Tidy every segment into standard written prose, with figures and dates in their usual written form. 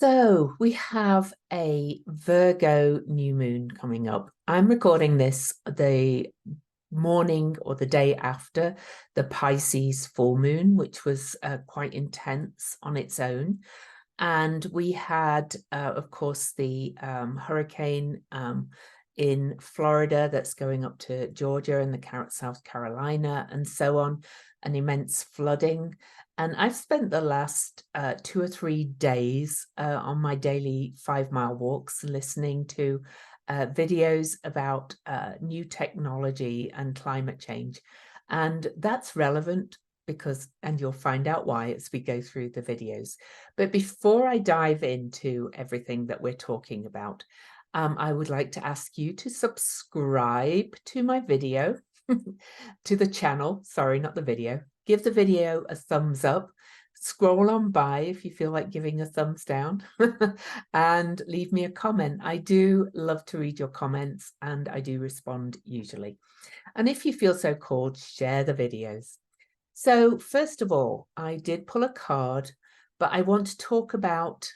So we have a Virgo new moon coming up. I'm recording this the morning or the day after the Pisces full moon, which was quite intense on its own. And we had, of course, the hurricane in Florida that's going up to Georgia and the South Carolina and so on, an immense flooding. And I've spent the last 2 or 3 days on my daily 5-mile walks listening to videos about new technology and climate change. And that's relevant because, and you'll find out why as we go through the videos. But before I dive into everything that we're talking about, I would like to ask you to subscribe to my video, to the channel, sorry, not the video. Give the video a thumbs up, scroll on by if you feel like giving a thumbs down, and leave me a comment. I do love to read your comments and I do respond usually. And if you feel so called, share the videos. So first of all, I did pull a card, but I want to talk about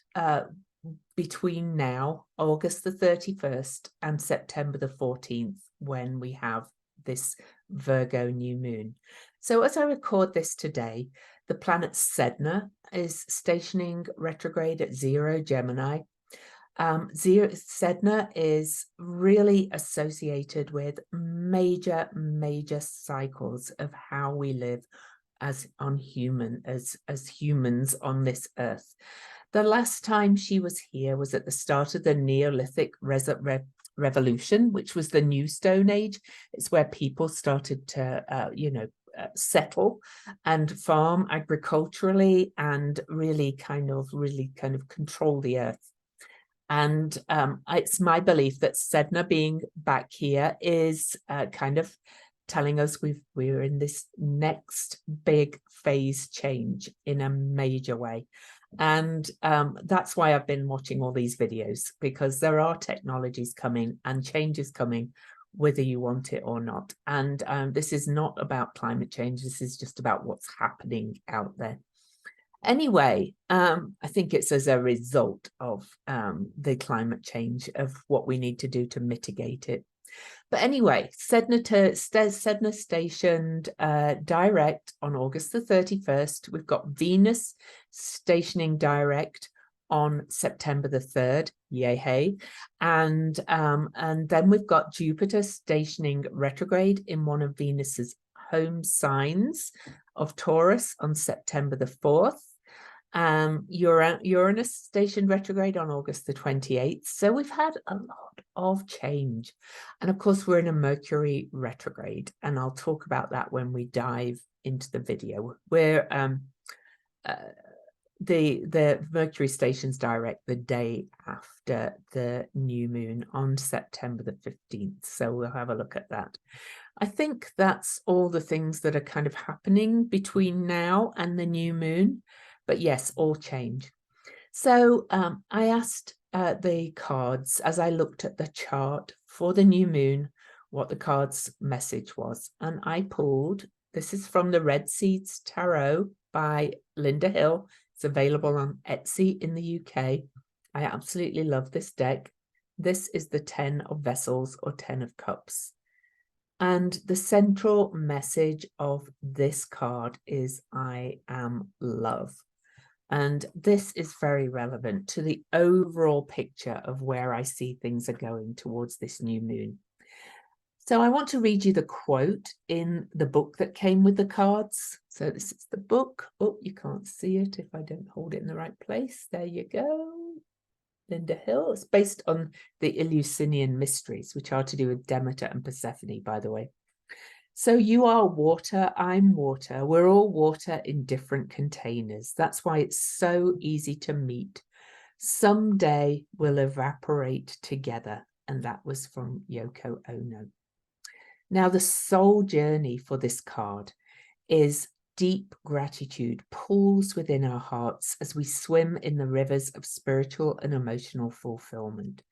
between now, August the 31st and September the 14th, when we have this Virgo new moon. So as I record this today, the planet Sedna is stationing retrograde at 0 Gemini. Sedna is really associated with major cycles of how we live as humans on this earth. The last time she was here was at the start of the Neolithic revolution, which was the new Stone Age. It's where people started to, settle and farm agriculturally and really kind of control the earth. And it's my belief that Sedna being back here is kind of telling us we're in this next big phase change in a major way. And that's why I've been watching all these videos, because there are technologies coming and changes coming, whether you want it or not. And this is not about climate change. This is just about what's happening out there. Anyway, I think it's as a result of the climate change, of what we need to do to mitigate it. But anyway, Sedna stationed direct on August the 31st. We've got Venus stationing direct on September the 3rd, yay, and then we've got Jupiter stationing retrograde in one of Venus's home signs of Taurus on September the 4th. Uranus stationed retrograde on August the 28th. So we've had a lot of change. And of course, we're in a Mercury retrograde, and I'll talk about that when we dive into the video. Where the Mercury stations direct the day after the new moon on September the 15th. So we'll have a look at that. I think that's all the things that are kind of happening between now and the new moon. But yes, all change. So I asked the cards, as I looked at the chart for the new moon, what the card's message was. And I pulled, this is from the Red Seeds Tarot by Linda Hill. It's available on Etsy in the UK. I absolutely love this deck. This is the 10 of Vessels, or 10 of Cups. And the central message of this card is I am love. And this is very relevant to the overall picture of where I see things are going towards this new moon. So I want to read you the quote in the book that came with the cards. So this is the book. Oh, you can't see it if I don't hold it in the right place. There you go. Linda Hill. It's based on the Eleusinian mysteries, which are to do with Demeter and Persephone, by the way. So you are water, I'm water. We're all water in different containers. That's why it's so easy to meet. Someday we'll evaporate together. And that was from Yoko Ono. Now, the soul journey for this card is deep gratitude pools within our hearts as we swim in the rivers of spiritual and emotional fulfillment.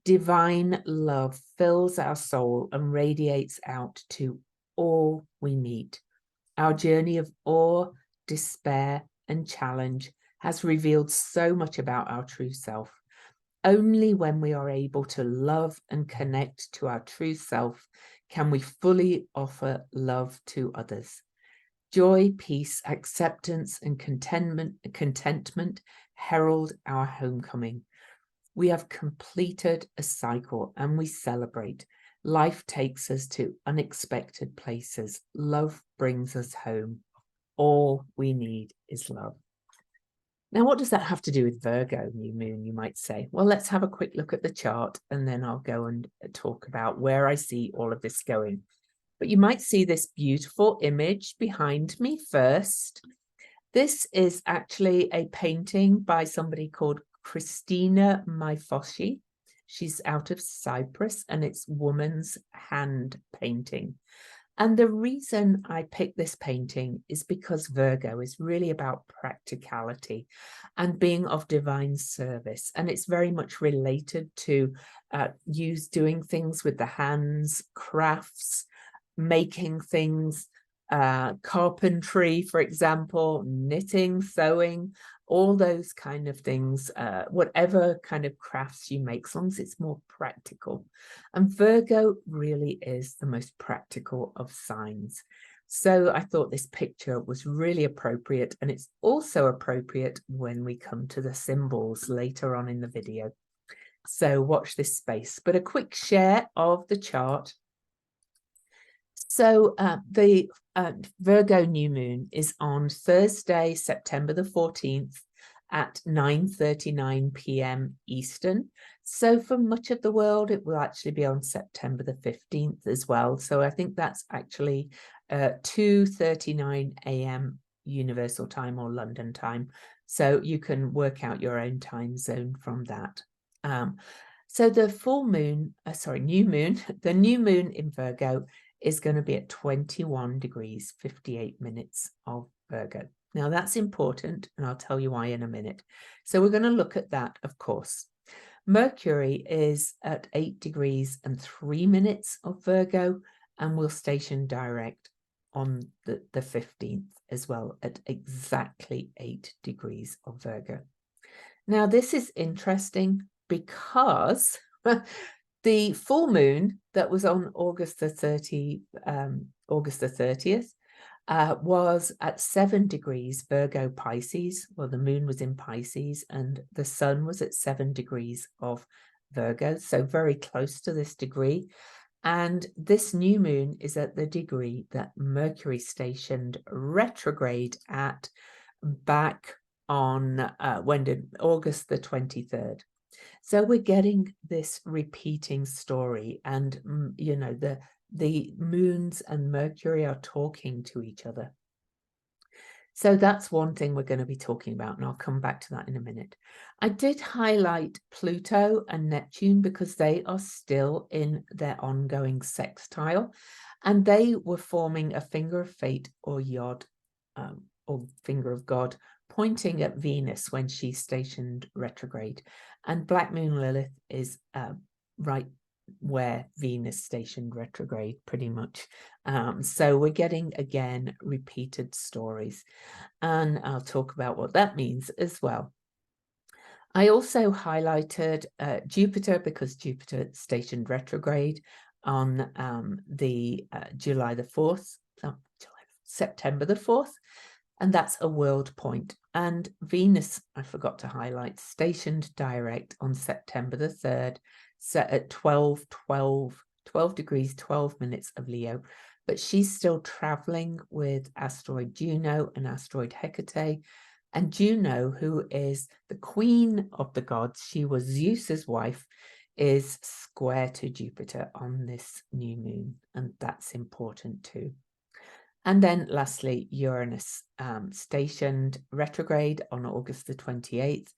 Divine love fills our soul and radiates out to all we meet. Our journey of awe, despair, and challenge has revealed so much about our true self. Only when we are able to love and connect to our true self can we fully offer love to others. Joy, peace, acceptance, and contentment herald our homecoming. We have completed a cycle and we celebrate. Life takes us to unexpected places. Love brings us home. All we need is love. Now, what does that have to do with Virgo new moon, you might say? Well, let's have a quick look at the chart and then I'll go and talk about where I see all of this going. But you might see this beautiful image behind me first. This is actually a painting by somebody called Christina Myfoshi. She's out of Cyprus and it's woman's hand painting. And the reason I picked this painting is because Virgo is really about practicality and being of divine service. And it's very much related to doing things with the hands, crafts, making things, carpentry, for example, knitting, sewing, all those kind of things, whatever kind of crafts you make, as long as it's more practical. And Virgo really is the most practical of signs. So I thought this picture was really appropriate, and it's also appropriate when we come to the symbols later on in the video. So watch this space. But a quick share of the chart. So the Virgo new moon is on Thursday, September the 14th at 9:39 p.m. Eastern. So for much of the world, it will actually be on September the 15th as well. So I think that's actually 2:39 a.m. Universal Time or London time. So you can work out your own time zone from that. So the full moon, new moon, the new moon in Virgo is going to be at 21 degrees, 58 minutes of Virgo. Now that's important, and I'll tell you why in a minute. So we're going to look at that, of course. Mercury is at 8 degrees and 3 minutes of Virgo, and will station direct on the 15th as well at exactly 8 degrees of Virgo. Now this is interesting because the full moon that was on August the 30th was at 7 degrees Virgo Pisces. Well, the moon was in Pisces and the sun was at 7 degrees of Virgo, so very close to this degree. And this new moon is at the degree that Mercury stationed retrograde at back on August the 23rd. So we're getting this repeating story, and you know, the moons and Mercury are talking to each other. So that's one thing we're going to be talking about, and I'll come back to that in a minute. I did highlight Pluto and Neptune because they are still in their ongoing sextile, and they were forming a finger of fate or yod, or finger of God, pointing at Venus when she stationed retrograde. And Black Moon Lilith is right where Venus stationed retrograde, pretty much. So we're getting, again, repeated stories. And I'll talk about what that means as well. I also highlighted Jupiter because Jupiter stationed retrograde on July the 4th, September the 4th. And that's a world point. And Venus, I forgot to highlight, stationed direct on September the 3rd, set at 12 degrees, 12 minutes of Leo. But she's still traveling with asteroid Juno and asteroid Hecate. And Juno, who is the queen of the gods, she was Zeus's wife, is square to Jupiter on this new moon. And that's important too. And then lastly, Uranus stationed retrograde on August the 28th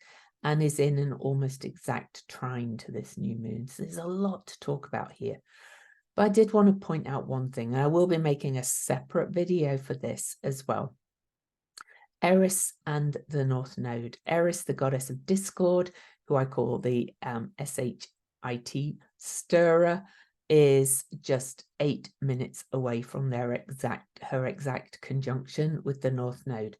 and is in an almost exact trine to this new moon. So there's a lot to talk about here. But I did want to point out one thing, and I will be making a separate video for this as well. Eris and the North Node. Eris, the goddess of discord, who I call the SHIT stirrer, is just 8 minutes away from her exact conjunction with the North Node.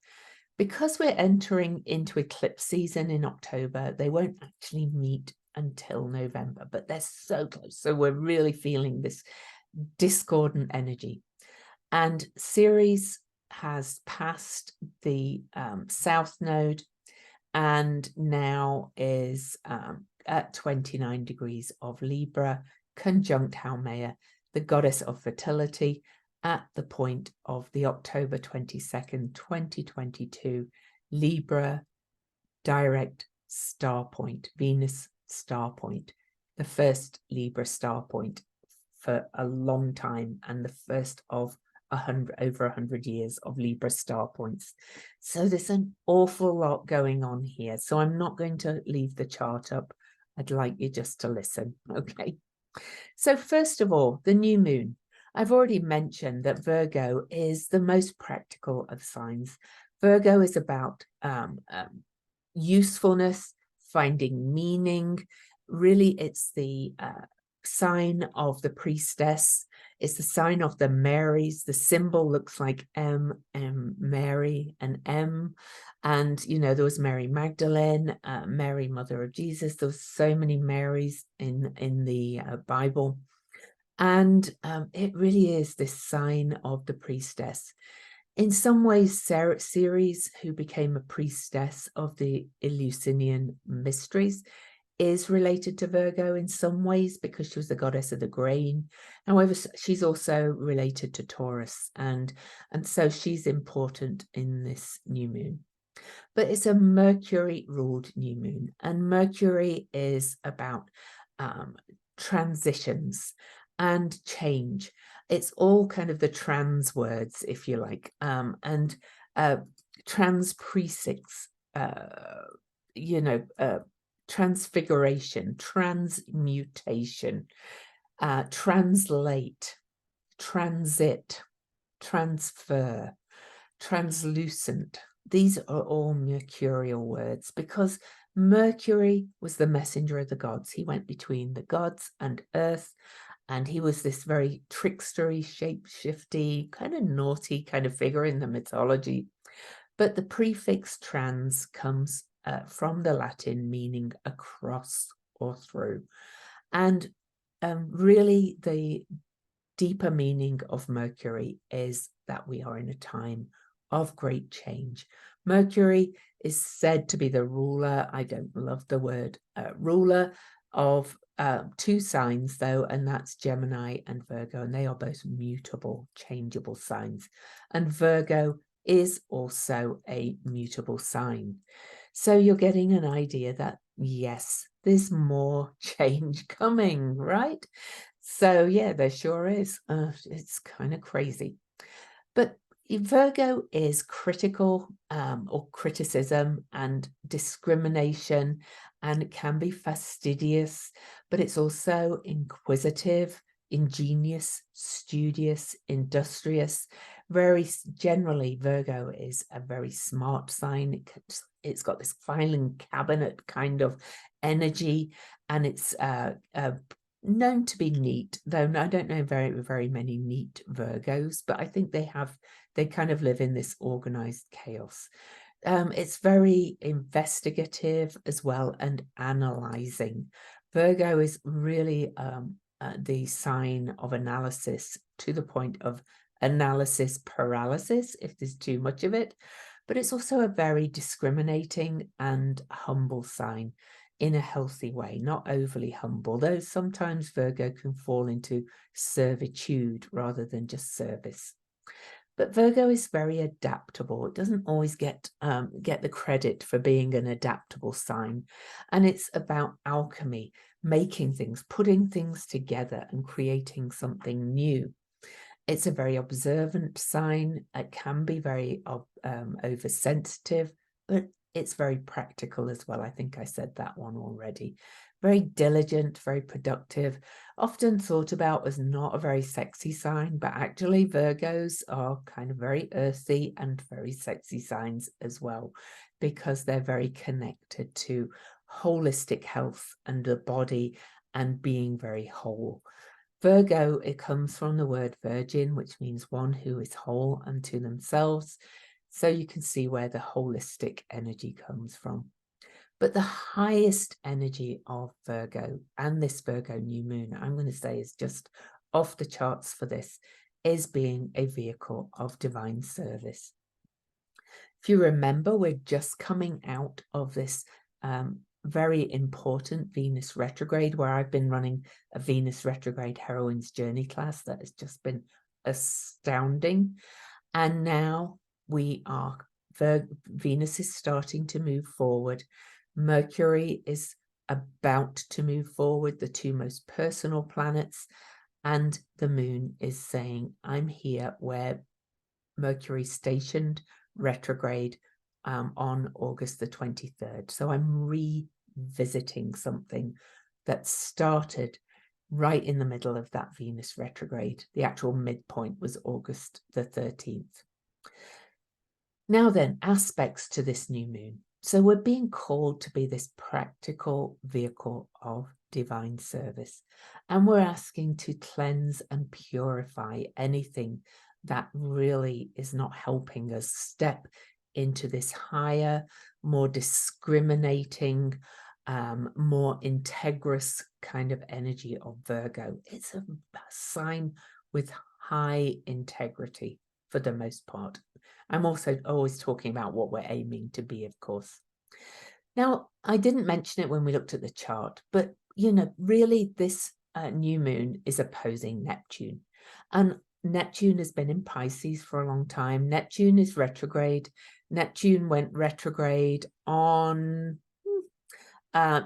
Because we're entering into eclipse season in October, they won't actually meet until November, but they're so close. So we're really feeling this discordant energy. And Ceres has passed the South Node and now is at 29 degrees of Libra, conjunct HAY-ee-YAH, the goddess of fertility, at the point of the October 22nd, 2022, Libra direct star point, Venus star point, the first Libra star point for a long time, and the first of over 100 years of Libra star points. So there's an awful lot going on here. So I'm not going to leave the chart up. I'd like you just to listen. Okay. So first of all, the new moon. I've already mentioned that Virgo is the most practical of signs. Virgo is about usefulness, finding meaning. Really, it's the sign of the priestess. It's the sign of the Marys. The symbol looks like Mary, and M. And, you know, there was Mary Magdalene, Mary, Mother of Jesus. There was so many Marys in the Bible. And it really is this sign of the priestess. In some ways, Ceres, who became a priestess of the Eleusinian mysteries, is related to Virgo in some ways because she was the goddess of the grain. However, she's also related to Taurus, and so she's important in this new moon. But it's a Mercury-ruled new moon, and Mercury is about transitions and change. It's all kind of the trans words, if you like, and trans prefix, transfiguration, transmutation, translate, transit, transfer, translucent. These are all mercurial words because Mercury was the messenger of the gods. He went between the gods and earth, and he was this very trickstery, shape-shifty, kind of naughty kind of figure in the mythology. But the prefix trans comes from the Latin meaning across or through. And really the deeper meaning of Mercury is that we are in a time of great change. Mercury is said to be the ruler, I don't love the word ruler, of two signs though, and that's Gemini and Virgo, and they are both mutable, changeable signs. And Virgo is also a mutable sign. So you're getting an idea that, yes, there's more change coming, right? So yeah, there sure is. It's kind of crazy. But Virgo is critical or criticism and discrimination, and it can be fastidious, but it's also inquisitive, ingenious, studious, industrious. Very generally, Virgo is a very smart sign. It's got this filing cabinet kind of energy, and it's known to be neat, though I don't know very many neat Virgos, but I think they kind of live in this organized chaos. It's very investigative as well and analyzing. Virgo is really the sign of analysis, to the point of analysis paralysis if there's too much of it. But it's also a very discriminating and humble sign in a healthy way, not overly humble, though sometimes Virgo can fall into servitude rather than just service. But Virgo is very adaptable. It doesn't always get the credit for being an adaptable sign. And it's about alchemy, making things, putting things together and creating something new. It's a very observant sign. It can be very oversensitive, but it's very practical as well. I think I said that one already. Very diligent, very productive, often thought about as not a very sexy sign, but actually Virgos are kind of very earthy and very sexy signs as well, because they're very connected to holistic health and the body and being very whole. Virgo, it comes from the word virgin, which means one who is whole unto themselves. So you can see where the holistic energy comes from. But the highest energy of Virgo and this Virgo new moon, I'm going to say, is just off the charts for this, is being a vehicle of divine service. If you remember, we're just coming out of this very important Venus retrograde, where I've been running a Venus retrograde heroine's journey class that has just been astounding. And now Venus is starting to move forward. Mercury is about to move forward, the two most personal planets, and the moon is saying, I'm here, where Mercury stationed retrograde on August the 23rd. So I'm revisiting something that started right in the middle of that Venus retrograde. The actual midpoint was August the 13th. Now then, aspects to this new moon. So we're being called to be this practical vehicle of divine service, and we're asking to cleanse and purify anything that really is not helping us step into this higher, more discriminating, more integrous kind of energy of Virgo. It's a sign with high integrity for the most part. I'm also always talking about what we're aiming to be, of course. Now, I didn't mention it when we looked at the chart, but, you know, really this new moon is opposing Neptune. And Neptune has been in Pisces for a long time. Neptune is retrograde. Neptune went retrograde on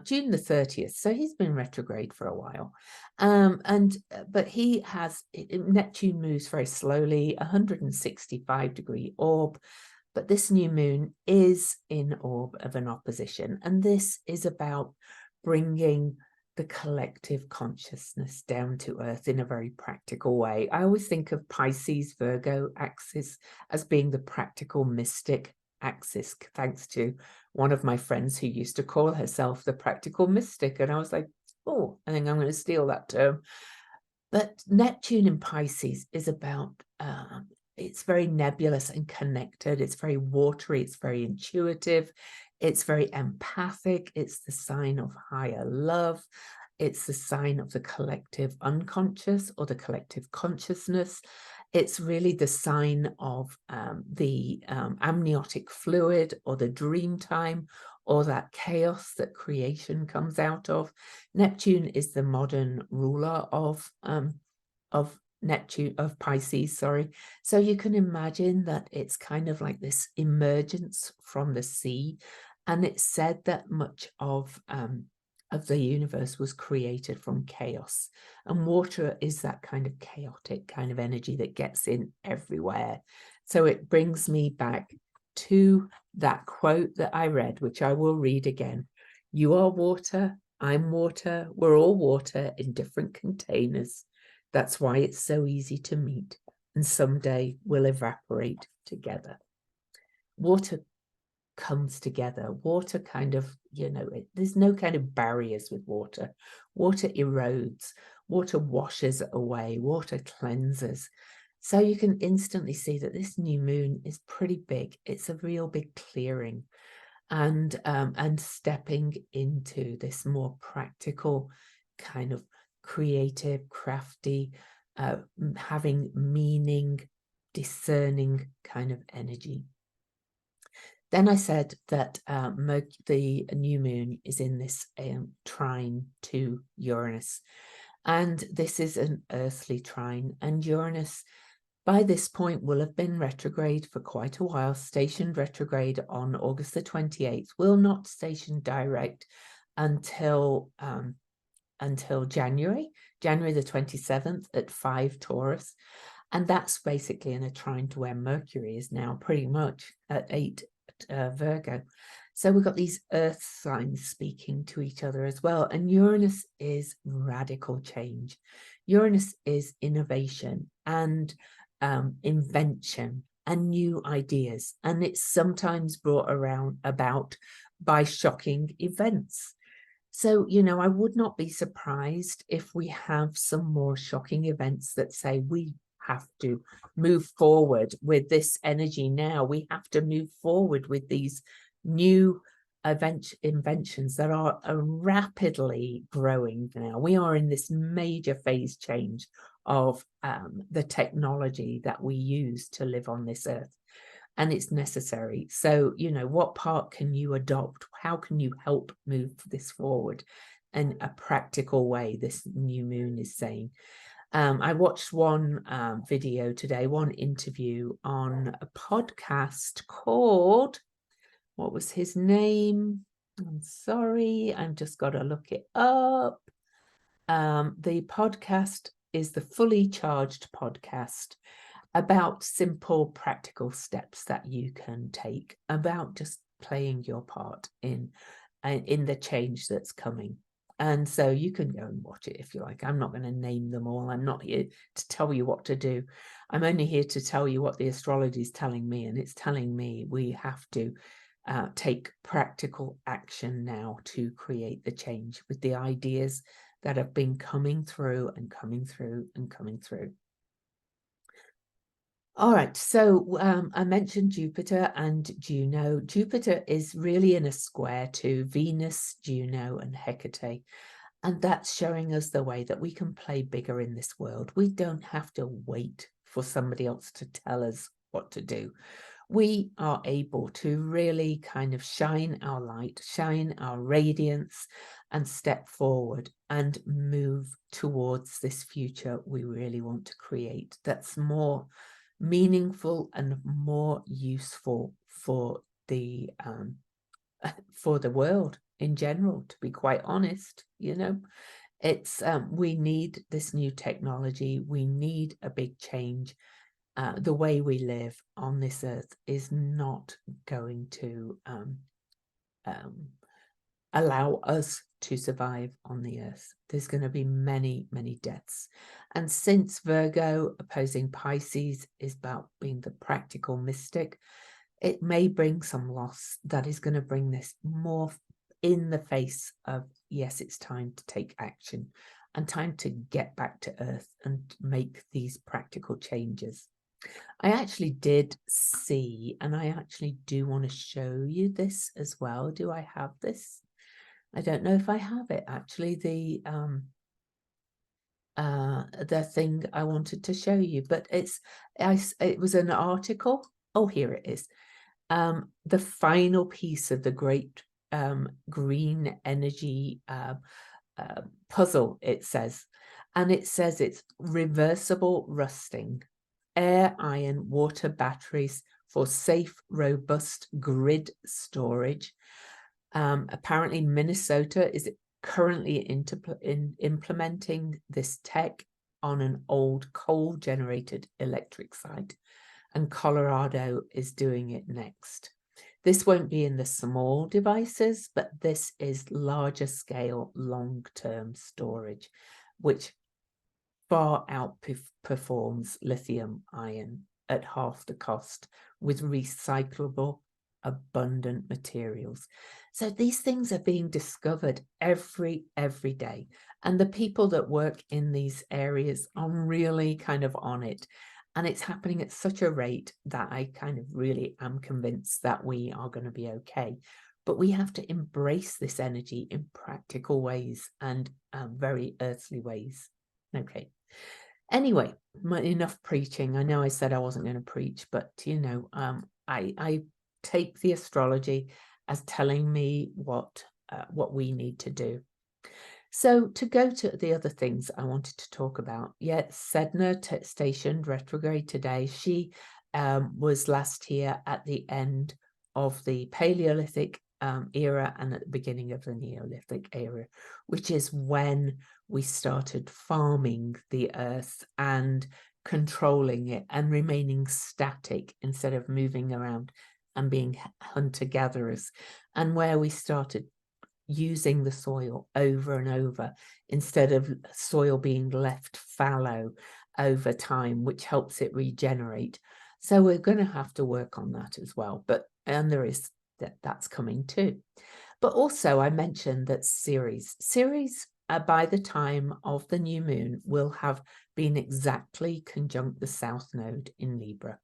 June the 30th. So he's been retrograde for a while. But he has, Neptune moves very slowly, 165-degree orb. But this new moon is in orb of an opposition. And this is about bringing the collective consciousness down to earth in a very practical way. I always think of Pisces Virgo axis as being the practical mystic axis, thanks to one of my friends who used to call herself the practical mystic. And I was like, oh, I think I'm going to steal that term. But Neptune in Pisces is about, it's very nebulous and connected. It's very watery. It's very intuitive. It's very empathic. It's the sign of higher love. It's the sign of the collective unconscious or the collective consciousness. It's really the sign of the amniotic fluid or the dream time or that chaos that creation comes out of. Neptune is the modern ruler of Neptune, of Pisces, sorry. So you can imagine that it's kind of like this emergence from the sea. And it's said that much of the universe was created from chaos. And water is that kind of chaotic kind of energy that gets in everywhere. So it brings me back to that quote that I read, which I will read again. You are water, I'm water, we're all water in different containers. That's why it's so easy to meet, and someday we'll evaporate together. Water comes together. Water kind of, you know, there's no kind of barriers with water. Water erodes. Water washes away. Water cleanses. So you can instantly see that this new moon is pretty big. It's a real big clearing, and stepping into this more practical kind of creative, crafty, having meaning, discerning kind of energy. Then I said that the new moon is in this trine to Uranus, and this is an earthly trine, and Uranus by this point will have been retrograde for quite a while, stationed retrograde on August the 28th, will not station direct until January the 27th at 5 Taurus. And that's basically in a trine to where Mercury is now pretty much at 8 Virgo. So we've got these earth signs speaking to each other as well. And Uranus is radical change. Uranus is innovation and invention and new ideas. And it's sometimes brought about by shocking events. So, you know, I would not be surprised if we have some more shocking events that say we have to move forward with this energy now. We have to move forward with these new inventions that are rapidly growing now. We are in this major phase change of the technology that we use to live on this earth, and it's necessary. So, you know, what part can you adopt? How can you help move this forward in a practical way? This new moon is saying. I watched one video today, one interview on a podcast called, what was his name? I'm sorry, I've just got to look it up. The podcast is the Fully Charged podcast, about simple practical steps that you can take about just playing your part in the change that's coming. And so you can go and watch it if you like. I'm not going to name them all. I'm not here to tell you what to do. I'm only here to tell you what the astrology is telling me, and it's telling me we have to take practical action now to create the change with the ideas that have been coming through and coming through and coming through. All right, so I mentioned Jupiter and Juno. Jupiter is really in a square to Venus, Juno, and Hecate. And that's showing us the way that we can play bigger in this world. We don't have to wait for somebody else to tell us what to do. We are able to really kind of shine our light, shine our radiance, and step forward and move towards this future we really want to create that's more meaningful and more useful for the world in general, to be quite honest. You know, it's we need this new technology. We need a big change. The way we live on this earth is not going to allow us to survive on the earth. There's going to be many, many deaths. And since Virgo opposing Pisces is about being the practical mystic, it may bring some loss that is going to bring this more in the face of, yes, it's time to take action and time to get back to earth and make these practical changes. I actually did see, and I actually do want to show you this as well. Do I have this? I don't know if I have it actually, the thing I wanted to show you, but it was an article. Oh, here it is. The final piece of the great green energy puzzle, it says, and it says it's reversible rusting, air, iron, water batteries for safe, robust grid storage. Apparently Minnesota is currently implementing this tech on an old coal-generated electric site, and Colorado is doing it next. This won't be in the small devices, but this is larger scale, long-term storage, which far outperforms lithium ion at half the cost with recyclable, abundant materials. So these things are being discovered every day, and the people that work in these areas are really kind of on it, and it's happening at such a rate that I kind of really am convinced that we are going to be okay. But we have to embrace this energy in practical ways and very earthly ways. Okay, anyway, enough preaching. I know I said I wasn't going to preach, but you know, I take the astrology as telling me what we need to do. So to go to the other things I wanted to talk about, Sedna stationed retrograde today. She was last here at the end of the Paleolithic era and at the beginning of the Neolithic era, which is when we started farming the earth and controlling it and remaining static instead of moving around and being hunter-gatherers, and where we started using the soil over and over instead of soil being left fallow over time, which helps it regenerate. So we're going to have to work on that as well. And there is that's coming too. But also I mentioned that Ceres by the time of the new moon, will have been exactly conjunct the South Node in Libra.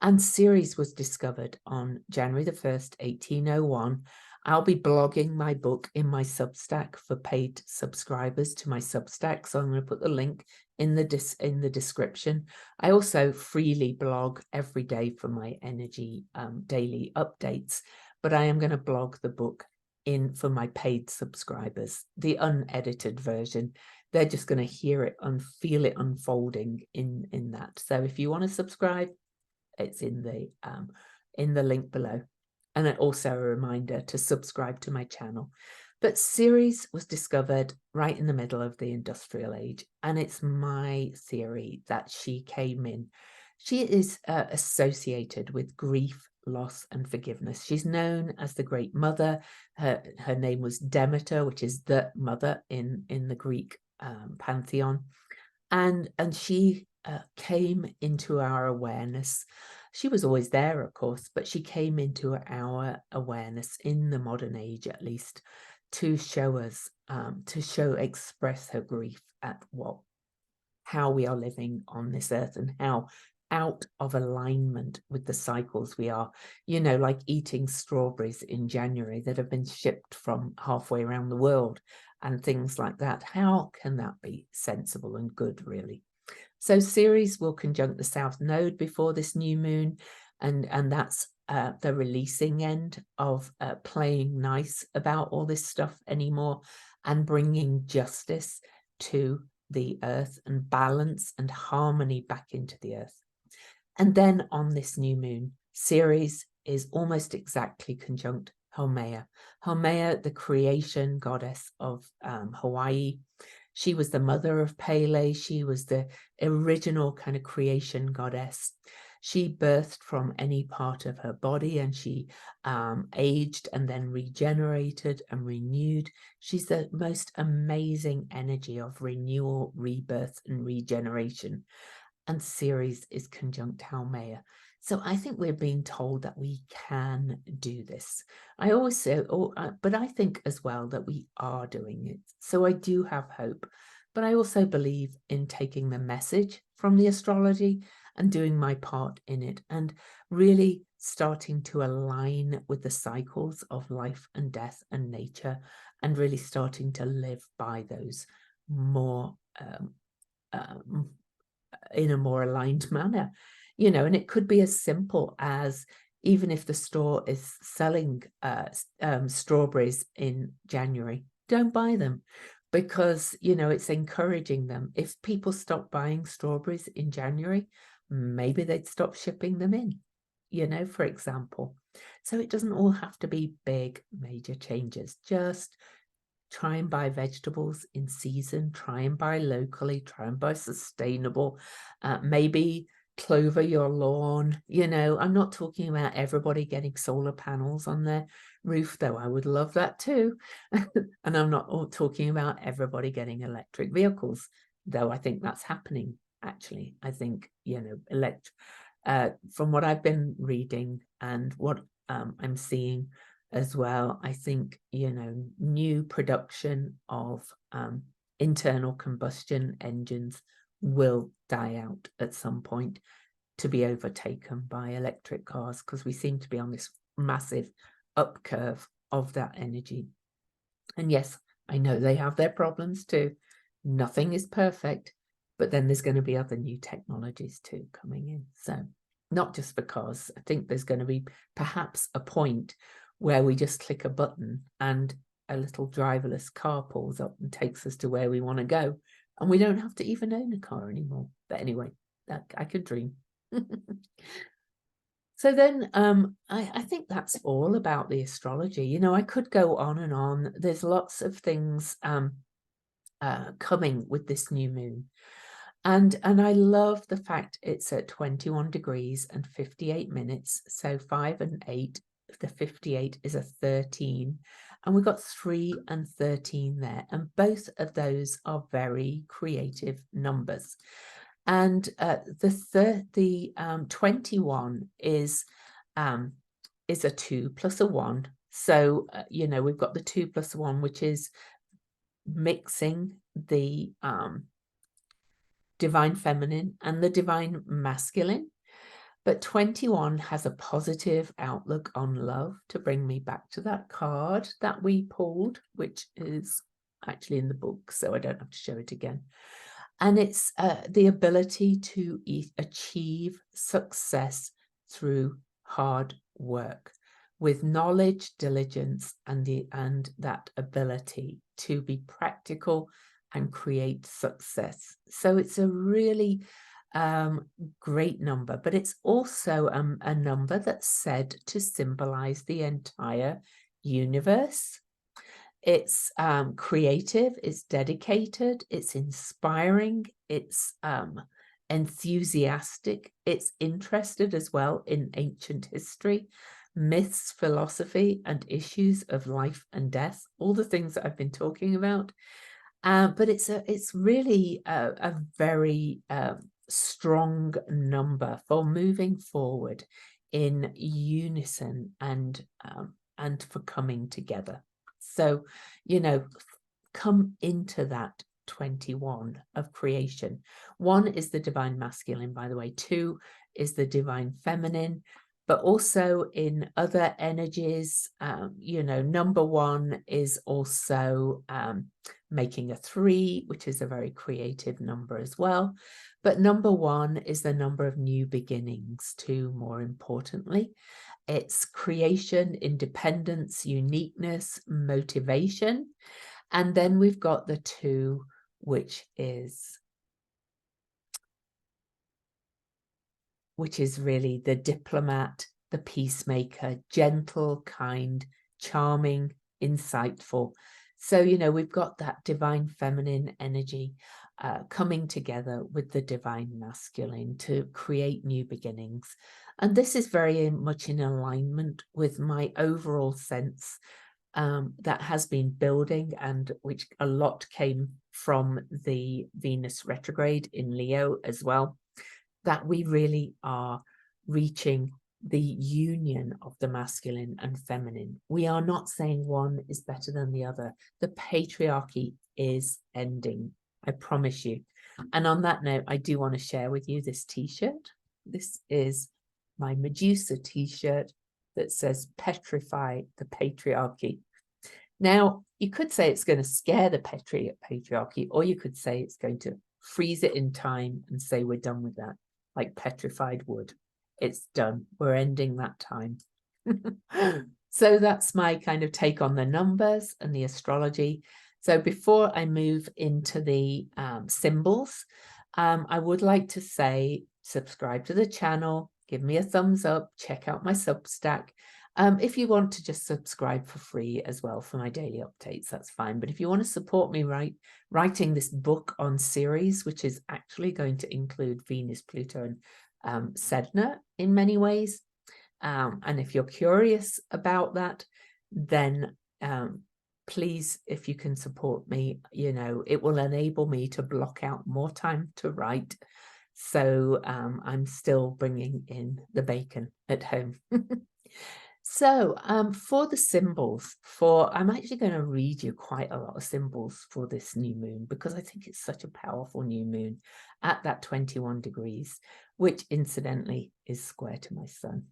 And Ceres was discovered on January the 1st, 1801. I'll be blogging my book in my Substack for paid subscribers to my Substack. So I'm going to put the link in the description. I also freely blog every day for my energy daily updates, but I am going to blog the book in for my paid subscribers, the unedited version. They're just going to hear it and feel it unfolding in that. So if you want to subscribe, it's in the link below. And also a reminder to subscribe to my channel. But Ceres was discovered right in the middle of the industrial age, and it's my theory that she came in. She is associated with grief, loss, and forgiveness. She's known as the Great Mother. Her name was Demeter, which is the mother in the Greek pantheon, and she came into our awareness. She was always there, of course, but she came into our awareness in the modern age, at least, to show us, express her grief at how we are living on this earth and how out of alignment with the cycles we are, like eating strawberries in January that have been shipped from halfway around the world and things like that. How can that be sensible and good, really? So Ceres will conjunct the South Node before this new moon, and that's the releasing end of playing nice about all this stuff anymore and bringing justice to the earth and balance and harmony back into the earth. And then on this new moon, Ceres is almost exactly conjunct Haumea. Haumea, the creation goddess of Hawaii. She was the mother of Pele. She was the original kind of creation goddess. She birthed from any part of her body, and she aged and then regenerated and renewed. She's the most amazing energy of renewal, rebirth, and regeneration. And Ceres is conjunct Haumea. So I think we're being told that we can do this. I always say, but I think as well that we are doing it. So I do have hope, but I also believe in taking the message from the astrology and doing my part in it and really starting to align with the cycles of life and death and nature and really starting to live by those more in a more aligned manner. And it could be as simple as, even if the store is selling strawberries in January, don't buy them, because, it's encouraging them. If people stop buying strawberries in January, maybe they'd stop shipping them in, for example. So it doesn't all have to be big, major changes. Just try and buy vegetables in season, try and buy locally, try and buy sustainable, maybe clover your lawn. I'm not talking about everybody getting solar panels on their roof, though I would love that too. And I'm not talking about everybody getting electric vehicles, though I think that's happening, actually. I think, from what I've been reading and what I'm seeing as well, I think, new production of internal combustion engines will die out at some point to be overtaken by electric cars, because we seem to be on this massive up curve of that energy. And yes, I know they have their problems too. Nothing is perfect, but then there's going to be other new technologies too coming in. So not just for cars. I think there's going to be perhaps a point where we just click a button and a little driverless car pulls up and takes us to where we want to go, and we don't have to even own a car anymore. But anyway, I could dream. So then I think that's all about the astrology. I could go on and on. There's lots of things coming with this new moon. And I love the fact it's at 21 degrees and 58 minutes. So 5 and 8, the 58 is a 13. And we've got 3 and 13 there. And both of those are very creative numbers. And the 21 is a 2 plus a 1. So, we've got the 2 plus 1, which is mixing the divine feminine and the divine masculine. But 21 has a positive outlook on love, to bring me back to that card that we pulled, which is actually in the book, so I don't have to show it again. And it's the ability to achieve success through hard work, with knowledge, diligence, and that ability to be practical and create success. So it's a really great number, but it's also a number that's said to symbolize the entire universe. It's creative, it's dedicated, it's inspiring, it's enthusiastic, it's interested as well in ancient history, myths, philosophy, and issues of life and death, all the things that I've been talking about. But it's really a very strong number for moving forward in unison and for coming together. So, you know, come into that 21 of creation. 1 is the divine masculine, by the way. 2 is the divine feminine. But also in other energies, you know, number 1 is also making a 3, which is a very creative number as well. But number 1 is the number of new beginnings too, more importantly. It's creation, independence, uniqueness, motivation. And then we've got the 2, which is really the diplomat, the peacemaker, gentle, kind, charming, insightful. So, you know, we've got that divine feminine energy coming together with the divine masculine to create new beginnings. And this is very much in alignment with my overall sense that has been building, and which a lot came from the Venus retrograde in Leo as well, that we really are reaching the union of the masculine and feminine. We are not saying one is better than the other. The patriarchy is ending, I promise you. And on that note, I do want to share with you this t-shirt. This is my Medusa t-shirt that says petrify the patriarchy. Now, you could say it's going to scare the patriarchy, or you could say it's going to freeze it in time and say we're done with that, like petrified wood. It's done. We're ending that time. So that's my kind of take on the numbers and the astrology. So before I move into the symbols, I would like to say subscribe to the channel, give me a thumbs up, check out my Substack. If you want to just subscribe for free as well for my daily updates, that's fine. But if you want to support me writing this book on series, which is actually going to include Venus, Pluto, and Sedna in many ways, and if you're curious about that, then please, if you can support me, you know, it will enable me to block out more time to write. So I'm still bringing in the bacon at home. So for the symbols, I'm actually going to read you quite a lot of symbols for this new moon, because I think it's such a powerful new moon at that 21 degrees, which incidentally is square to my sun.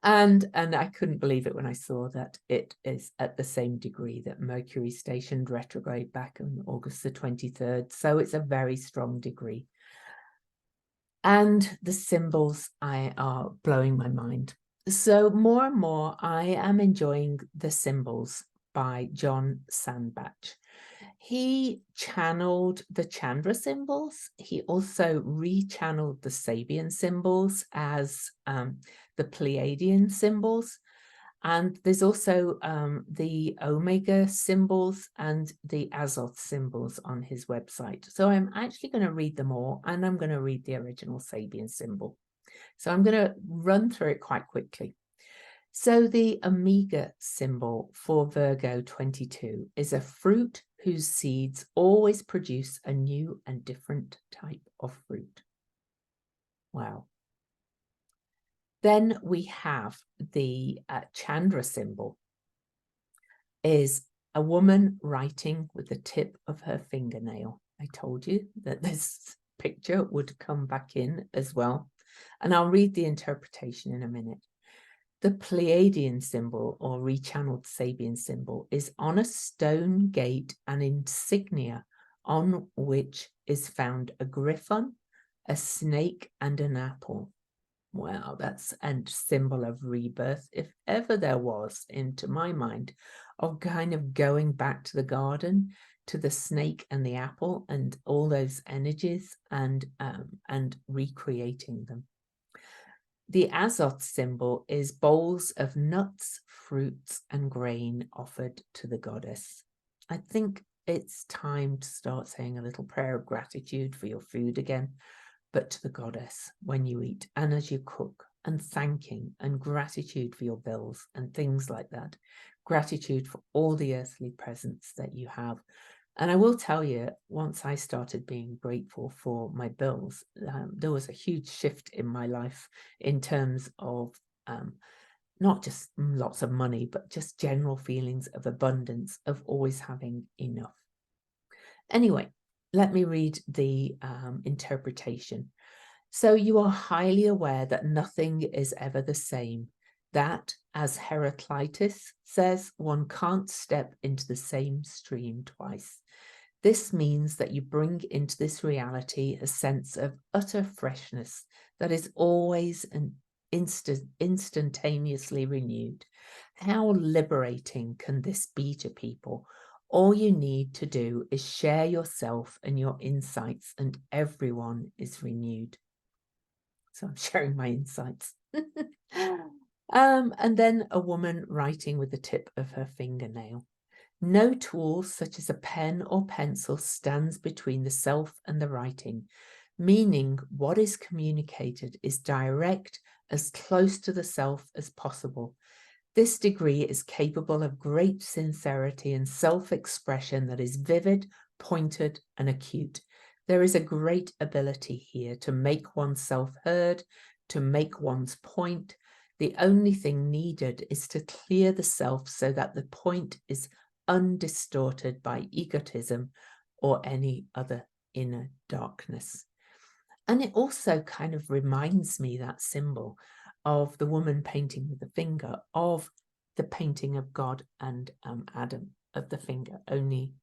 And I couldn't believe it when I saw that it is at the same degree that Mercury stationed retrograde back on August the 23rd. So it's a very strong degree. And the symbols are blowing my mind. So more and more, I am enjoying the symbols by John Sandbach. He channeled the Chandra symbols. He also rechanneled the Sabian symbols as the Pleiadian symbols. And there's also the Omega symbols and the Azoth symbols on his website. So I'm actually going to read them all, and I'm going to read the original Sabian symbol. So I'm going to run through it quite quickly. So the Omega symbol for Virgo 22 is a fruit whose seeds always produce a new and different type of fruit. Wow. Then we have the Chandra symbol is a woman writing with the tip of her fingernail. I told you that this picture would come back in as well. And I'll read the interpretation in a minute. The Pleiadian symbol, or rechanneled Sabian symbol, is on a stone gate and insignia on which is found a griffon, a snake, and an apple. Wow, that's a symbol of rebirth, if ever there was, into my mind, of kind of going back to the garden, to the snake and the apple and all those energies, and recreating them. The Azoth symbol is bowls of nuts, fruits, and grain offered to the goddess. I think it's time to start saying a little prayer of gratitude for your food again, but to the goddess when you eat and as you cook, and thanking and gratitude for your bills and things like that. Gratitude for all the earthly presence that you have. And I will tell you, once I started being grateful for my bills, there was a huge shift in my life in terms of not just lots of money, but just general feelings of abundance, of always having enough. Anyway, let me read the interpretation. So you are highly aware that nothing is ever the same, that, as Heraclitis says, one can't step into the same stream twice. This means that you bring into this reality a sense of utter freshness that is always and instantaneously renewed. How liberating can this be to people? All you need to do is share yourself and your insights, and everyone is renewed. So I'm sharing my insights. And then a woman writing with the tip of her fingernail. No tool such as a pen or pencil stands between the self and the writing, meaning what is communicated is direct, as close to the self as possible. This degree is capable of great sincerity and self-expression that is vivid, pointed, and acute. There is a great ability here to make oneself heard, to make one's point. The only thing needed is to clear the self so that the point is undistorted by egotism or any other inner darkness. And it also kind of reminds me, that symbol, of the woman painting with the finger, of the painting of God and Adam, of the finger, only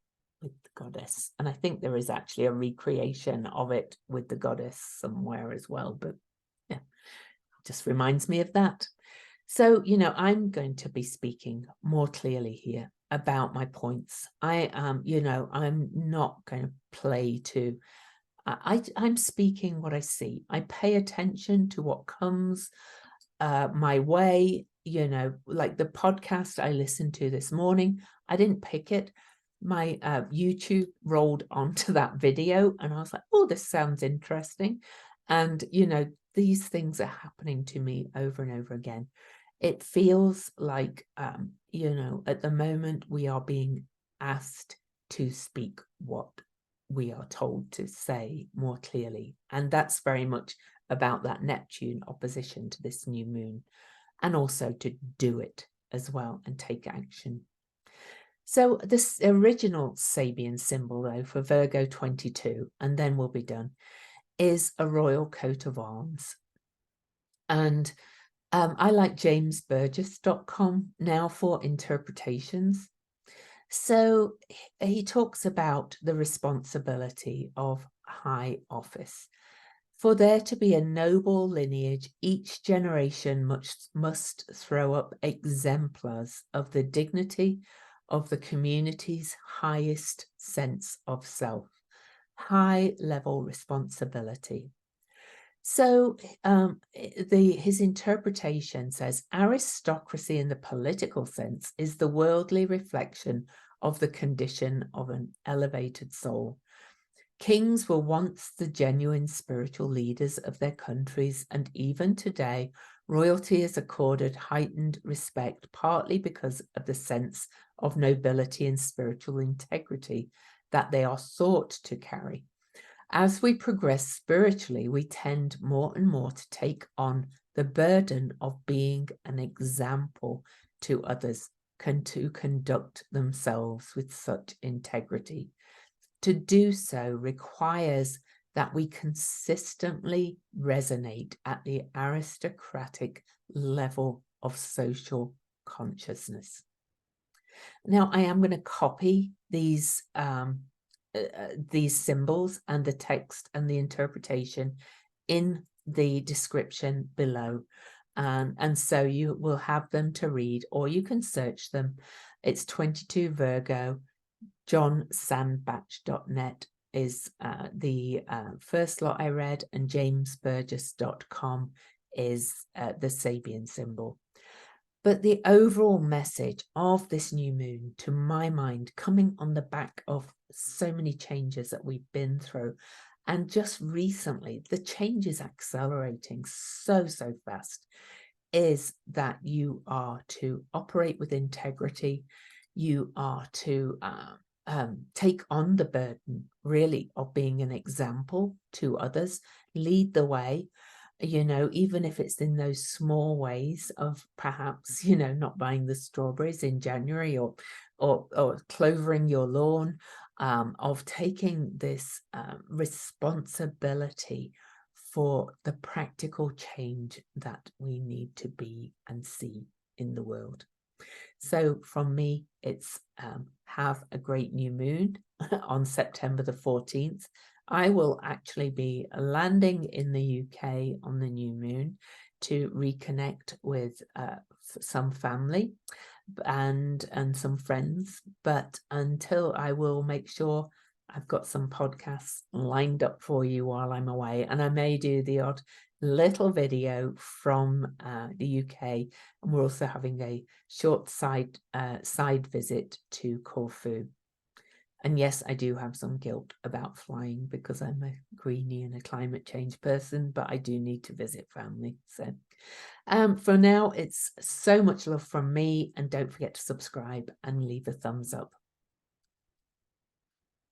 with the goddess. And I think there is actually a recreation of it with the goddess somewhere as well, but yeah, it just reminds me of that. So, you know, I'm going to be speaking more clearly here about my points. You know, I'm not going to play to, I'm speaking what I see. I pay attention to what comes my way, you know, like the podcast I listened to this morning. I didn't pick it. My YouTube rolled onto that video and I was like, oh, this sounds interesting. And, you know, these things are happening to me over and over again. It feels like, you know, at the moment we are being asked to speak what we are told to say more clearly. And that's very much about that Neptune opposition to this new moon, and also to do it as well and take action. So this original Sabian symbol, though, for Virgo 22, and then we'll be done, is a royal coat of arms. And I like jamesburgess.com now for interpretations. So he talks about the responsibility of high office. For there to be a noble lineage, each generation must throw up exemplars of the dignity of the community's highest sense of self, high-level responsibility. So his interpretation says, aristocracy in the political sense is the worldly reflection of the condition of an elevated soul. Kings were once the genuine spiritual leaders of their countries, and even today, royalty is accorded heightened respect, partly because of the sense of nobility and spiritual integrity that they are thought to carry. As we progress spiritually, we tend more and more to take on the burden of being an example to others. to conduct themselves with such integrity. To do so requires that we consistently resonate at the aristocratic level of social consciousness. Now, I am going to copy these symbols and the text and the interpretation in the description below. And so you will have them to read, or you can search them. It's 22 Virgo. johnsandbatch.net is the first lot I read, and jamesburgess.com is the Sabian symbol. But the overall message of this new moon, to my mind, coming on the back of so many changes that we've been through, and just recently, the change is accelerating so fast, is that you are to operate with integrity. You are to take on the burden, really, of being an example to others, lead the way, you know, even if it's in those small ways of perhaps, you know, not buying the strawberries in January, or clovering your lawn, of taking this responsibility for the practical change that we need to be and see in the world. So from me, it's have a great new moon on September the 14th. I will actually be landing in the UK on the new moon to reconnect with some family and some friends. But until, I will make sure I've got some podcasts lined up for you while I'm away, and I may do the odd little video from the UK, and we're also having a short side visit to Corfu. And yes, I do have some guilt about flying because I'm a greenie and a climate change person, but I do need to visit family. So for now, it's so much love from me, and don't forget to subscribe and leave a thumbs up.